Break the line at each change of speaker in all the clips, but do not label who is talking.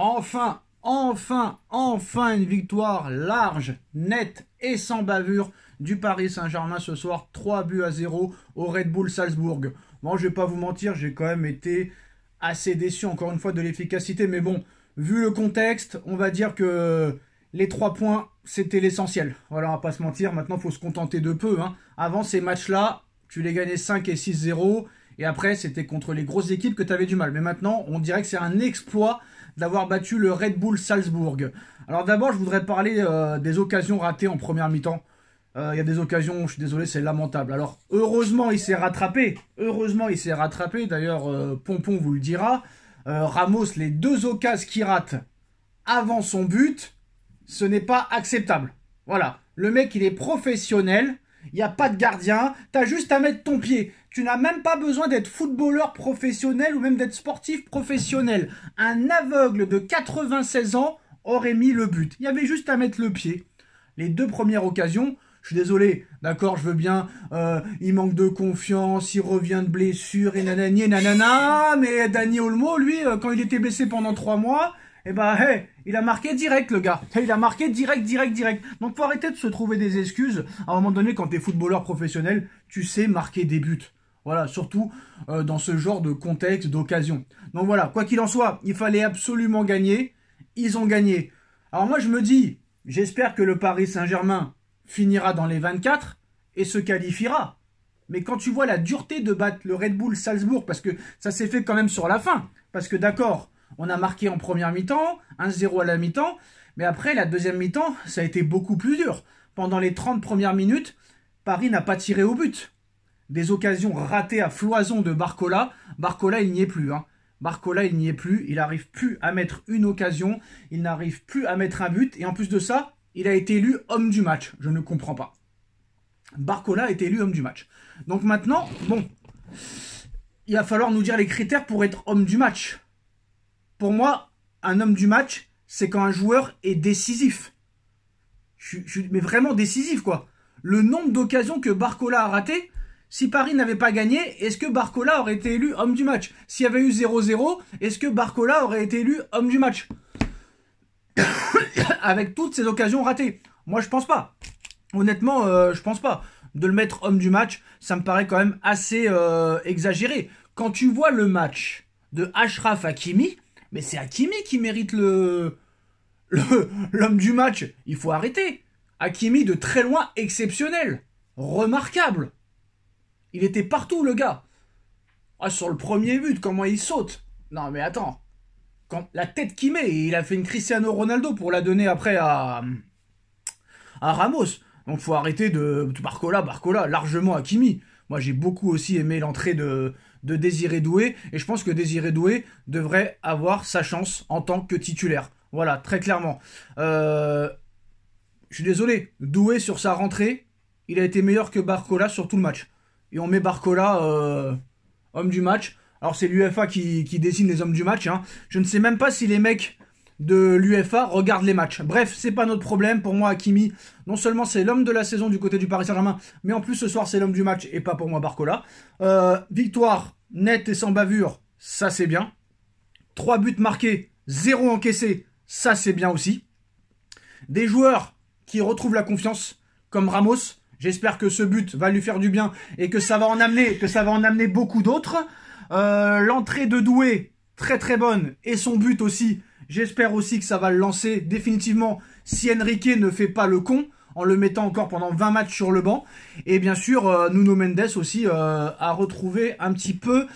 Enfin une victoire large, nette et sans bavure du Paris Saint-Germain ce soir. 3-0 au Red Bull Salzbourg. Bon, je vais pas vous mentir, j'ai quand même été assez déçu encore une fois de l'efficacité. Mais bon, vu le contexte, on va dire que les 3 points, c'était l'essentiel. Voilà, on va pas se mentir. Maintenant, il faut se contenter de peu. Avant ces matchs-là, tu les gagnais 5 et 6-0. Et après, c'était contre les grosses équipes que tu avais du mal. Mais maintenant, on dirait que c'est un exploit d'avoir battu le Red Bull Salzbourg. Alors d'abord, je voudrais parler des occasions ratées en première mi-temps. Il y a des occasions, je suis désolé, c'est lamentable. Alors, heureusement, il s'est rattrapé. D'ailleurs, Pompon vous le dira. Ramos, les 2 occasions qu'il rate avant son but, ce n'est pas acceptable. Voilà. Le mec, il est professionnel. Il n'y a pas de gardien. Tu as juste à mettre ton pied. Tu n'as même pas besoin d'être footballeur professionnel ou même d'être sportif professionnel. Un aveugle de 96 ans aurait mis le but. Il y avait juste à mettre le pied. Les 2 premières occasions, je suis désolé, d'accord, je veux bien, il manque de confiance, il revient de blessure et nanani et nanana, mais Dani Olmo, lui, quand il était blessé pendant 3 mois, il a marqué direct, le gars. Il a marqué direct. Donc, faut arrêter de se trouver des excuses. À un moment donné, quand tu es footballeur professionnel, tu sais marquer des buts. Voilà, surtout dans ce genre de contexte, d'occasion. Donc voilà, quoi qu'il en soit, il fallait absolument gagner. Ils ont gagné. Alors moi, je me dis, j'espère que le Paris Saint-Germain finira dans les 24 et se qualifiera. Mais quand tu vois la dureté de battre le Red Bull Salzbourg, parce que ça s'est fait quand même sur la fin, parce que d'accord, on a marqué en première mi-temps, 1-0 à la mi-temps, mais après, la deuxième mi-temps, ça a été beaucoup plus dur. Pendant les 30 premières minutes, Paris n'a pas tiré au but. Des occasions ratées à foison de Barcola. Barcola, il n'y est plus. Barcola, il n'y est plus. Il n'arrive plus à mettre une occasion. Il n'arrive plus à mettre un but. Et en plus de ça, il a été élu homme du match. Je ne comprends pas. Barcola a été élu homme du match. Donc maintenant, bon, il va falloir nous dire les critères pour être homme du match. Pour moi, un homme du match, c'est quand un joueur est décisif. Mais vraiment décisif, quoi. Le nombre d'occasions que Barcola a raté, si Paris n'avait pas gagné, est-ce que Barcola aurait été élu homme du match? S'il y avait eu 0-0, est-ce que Barcola aurait été élu homme du match? Avec toutes ces occasions ratées. Moi, je pense pas. Honnêtement, je pense pas. De le mettre homme du match, ça me paraît quand même assez exagéré. Quand tu vois le match de Achraf Hakimi, mais c'est Hakimi qui mérite l'homme du match. Il faut arrêter. Hakimi, de très loin, exceptionnel. Remarquable. Il était partout, le gars. Sur le premier but, comment il saute. Non, mais attends. La tête qu'il met, il a fait une Cristiano Ronaldo pour la donner après à Ramos. Donc, faut arrêter de Barcola, largement Hakimi. Moi, j'ai beaucoup aussi aimé l'entrée de Désiré Doué. Et je pense que Désiré Doué devrait avoir sa chance en tant que titulaire. Voilà, très clairement. Je suis désolé. Doué, sur sa rentrée, il a été meilleur que Barcola sur tout le match. Et on met Barcola homme du match. Alors, c'est l'UEFA qui désigne les hommes du match. Je ne sais même pas si les mecs de l'UEFA regardent les matchs. Bref, c'est pas notre problème. Pour moi, Hakimi, non seulement c'est l'homme de la saison du côté du Paris Saint-Germain, mais en plus ce soir c'est l'homme du match et pas pour moi Barcola. Victoire nette et sans bavure, ça c'est bien. 3 buts marqués, 0 encaissé, ça c'est bien aussi. Des joueurs qui retrouvent la confiance, comme Ramos. J'espère que ce but va lui faire du bien et que ça va en amener beaucoup d'autres. L'entrée de Doué, très très bonne, et son but aussi. J'espère aussi que ça va le lancer définitivement si Enrique ne fait pas le con en le mettant encore pendant 20 matchs sur le banc. Et bien sûr, Nuno Mendes aussi a retrouvé un petit peu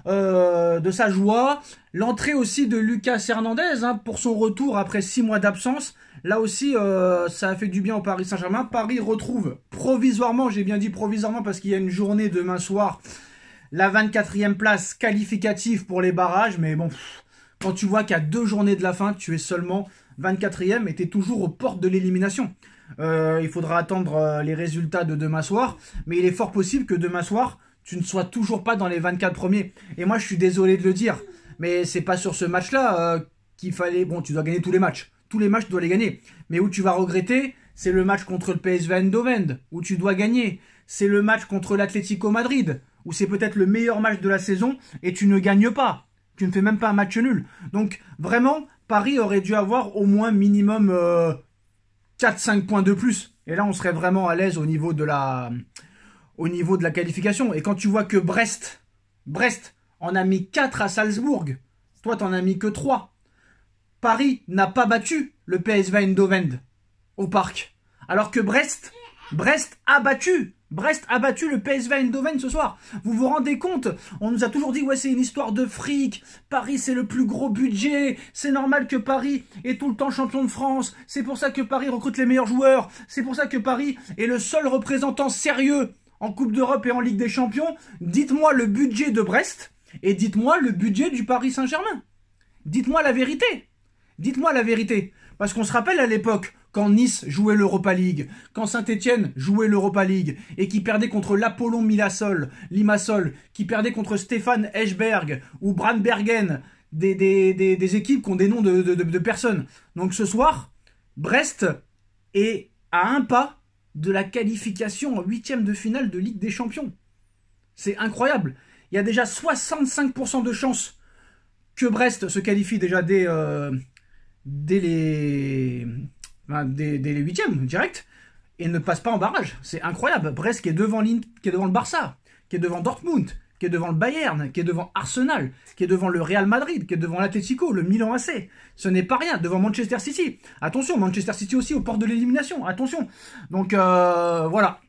de sa joie. L'entrée aussi de Lucas Hernandez pour son retour après 6 mois d'absence. Là aussi, ça a fait du bien au Paris Saint-Germain. Paris retrouve provisoirement, j'ai bien dit provisoirement parce qu'il y a une journée demain soir, la 24e place qualificative pour les barrages. Mais bon... Quand tu vois qu'à 2 journées de la fin, tu es seulement 24e et tu es toujours aux portes de l'élimination. Il faudra attendre les résultats de demain soir. Mais il est fort possible que demain soir, tu ne sois toujours pas dans les 24 premiers. Et moi, je suis désolé de le dire. Mais c'est pas sur ce match-là qu'il fallait... Bon, tu dois gagner tous les matchs. Tous les matchs, tu dois les gagner. Mais où tu vas regretter, c'est le match contre le PSV Eindhoven, où tu dois gagner. C'est le match contre l'Atlético Madrid, où c'est peut-être le meilleur match de la saison et tu ne gagnes pas. Tu ne fais même pas un match nul. Donc, vraiment, Paris aurait dû avoir au moins minimum 4-5 points de plus. Et là, on serait vraiment à l'aise au niveau de la qualification. Et quand tu vois que Brest en a mis 4 à Salzbourg, toi, t'en as mis que 3. Paris n'a pas battu le PSV Eindhoven au parc. Alors que Brest a battu le PSV Eindhoven ce soir. Vous vous rendez compte? On nous a toujours dit, ouais, c'est une histoire de fric. Paris, c'est le plus gros budget. C'est normal que Paris est tout le temps champion de France. C'est pour ça que Paris recrute les meilleurs joueurs. C'est pour ça que Paris est le seul représentant sérieux en Coupe d'Europe et en Ligue des Champions. Dites-moi le budget de Brest et dites-moi le budget du Paris Saint-Germain. Dites-moi la vérité. Dites-moi la vérité. Parce qu'on se rappelle à l'époque, quand Nice jouait l'Europa League, quand Saint-Etienne jouait l'Europa League, et qui perdait contre l'Apollon Limassol, qui perdait contre Stéphane Eschberg ou Brandbergen, des équipes qui ont des noms de personnes. Donc ce soir, Brest est à un pas de la qualification en 8e de finale de Ligue des Champions. C'est incroyable. Il y a déjà 65% de chances que Brest se qualifie déjà dès les 8e direct et ne passe pas en barrage. C'est incroyable. Brest qui est devant le Barça, qui est devant Dortmund, qui est devant le Bayern, qui est devant Arsenal, qui est devant le Real Madrid, qui est devant l'Atlético, le Milan AC. Ce n'est pas rien. Devant Manchester City. Attention, Manchester City aussi aux portes de l'élimination. Attention. Donc voilà.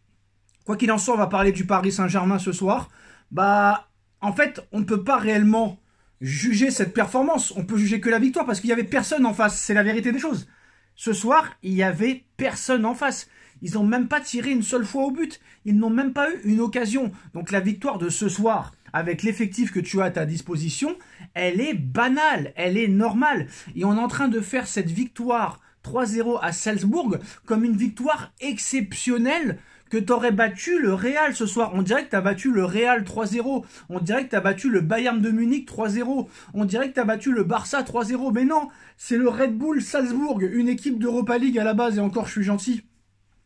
Quoi qu'il en soit, on va parler du Paris Saint-Germain ce soir. En fait, on ne peut pas réellement juger cette performance. On peut juger que la victoire parce qu'il n'y avait personne en face. C'est la vérité des choses. Ce soir, il n'y avait personne en face. Ils n'ont même pas tiré une seule fois au but. Ils n'ont même pas eu une occasion. Donc la victoire de ce soir, avec l'effectif que tu as à ta disposition, elle est banale, elle est normale. Et on est en train de faire cette victoire 3-0 à Salzbourg comme une victoire exceptionnelle que tu aurais battu le Real ce soir. On dirait que tu as battu le Real 3-0. On dirait que tu as battu le Bayern de Munich 3-0. On dirait que tu as battu le Barça 3-0. Mais non, c'est le Red Bull Salzbourg, une équipe d'Europa League à la base. Et encore, je suis gentil.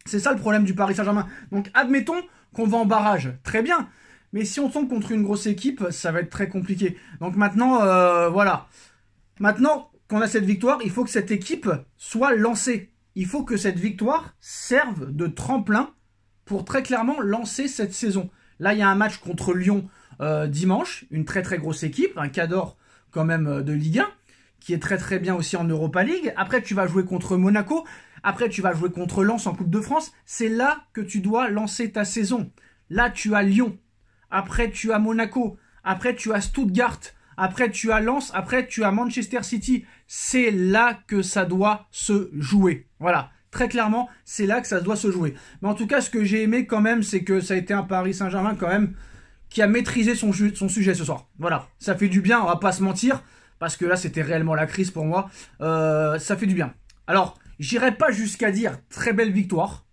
C'est ça le problème du Paris Saint-Germain. Donc admettons qu'on va en barrage. Très bien. Mais si on tombe contre une grosse équipe, ça va être très compliqué. Donc maintenant, voilà. Maintenant qu'on a cette victoire, il faut que cette équipe soit lancée. Il faut que cette victoire serve de tremplin pour très clairement lancer cette saison. Là, il y a un match contre Lyon dimanche, une très très grosse équipe, un cadre quand même de Ligue 1, qui est très très bien aussi en Europa League. Après, tu vas jouer contre Monaco, après tu vas jouer contre Lens en Coupe de France. C'est là que tu dois lancer ta saison. Là, tu as Lyon, après tu as Monaco, après tu as Stuttgart, après tu as Lens, après tu as Manchester City. C'est là que ça doit se jouer. Voilà. Très clairement, c'est là que ça doit se jouer. Mais en tout cas, ce que j'ai aimé quand même, c'est que ça a été un Paris Saint-Germain quand même qui a maîtrisé son sujet ce soir. Voilà, ça fait du bien, on va pas se mentir, parce que là, c'était réellement la crise pour moi. Ça fait du bien. Alors, j'irai pas jusqu'à dire très belle victoire,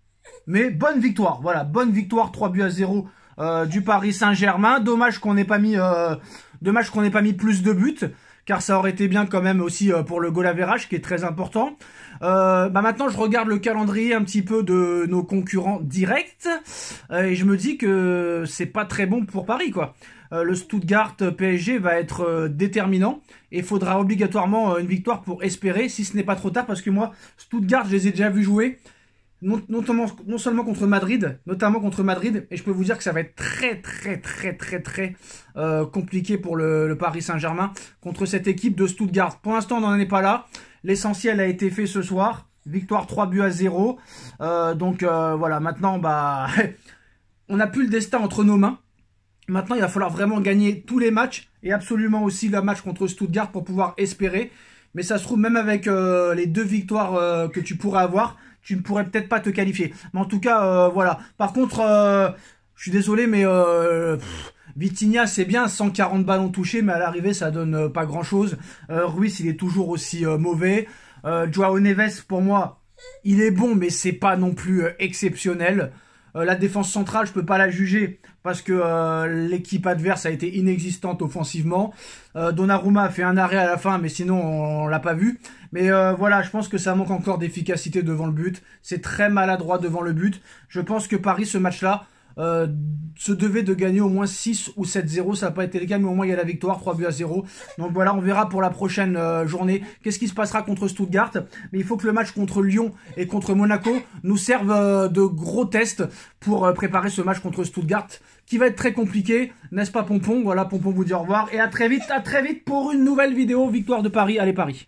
mais bonne victoire. Voilà, bonne victoire, 3-0 du Paris Saint-Germain. Dommage qu'on n'ait pas mis plus de buts, car ça aurait été bien quand même aussi pour le goal average qui est très important. Maintenant je regarde le calendrier un petit peu de nos concurrents directs et je me dis que c'est pas très bon pour Paris quoi. Le Stuttgart PSG va être déterminant et il faudra obligatoirement une victoire pour espérer, si ce n'est pas trop tard, parce que moi Stuttgart je les ai déjà vus jouer. Non seulement contre Madrid, notamment contre Madrid, et je peux vous dire que ça va être très compliqué pour le Paris Saint-Germain contre cette équipe de Stuttgart. Pour l'instant, on n'en est pas là. L'essentiel a été fait ce soir. Victoire 3-0. Voilà, maintenant, on n'a plus le destin entre nos mains. Maintenant, il va falloir vraiment gagner tous les matchs, et absolument aussi le match contre Stuttgart pour pouvoir espérer. Mais ça se trouve, même avec les 2 victoires que tu pourrais avoir, tu ne pourrais peut-être pas te qualifier. Mais en tout cas, voilà. Par contre, je suis désolé, mais Vitinha, c'est bien, 140 ballons touchés, mais à l'arrivée, ça donne pas grand-chose. Ruiz, il est toujours aussi mauvais. Joao Neves, pour moi, il est bon, mais c'est pas non plus exceptionnel. La défense centrale, je peux pas la juger parce que l'équipe adverse a été inexistante offensivement. Donnarumma a fait un arrêt à la fin, mais sinon on l'a pas vu. Mais voilà, je pense que ça manque encore d'efficacité devant le but. C'est très maladroit devant le but. Je pense que Paris, ce match-là, se devait de gagner au moins 6 ou 7-0. Ça n'a pas été le cas, mais au moins il y a la victoire, 3-0. Donc voilà, on verra pour la prochaine journée qu'est-ce qui se passera contre Stuttgart. Mais il faut que le match contre Lyon et contre Monaco nous serve de gros tests pour préparer ce match contre Stuttgart, qui va être très compliqué, n'est-ce pas Pompon? Voilà, Pompon vous dit au revoir et à très vite pour une nouvelle vidéo. Victoire de Paris, allez Paris.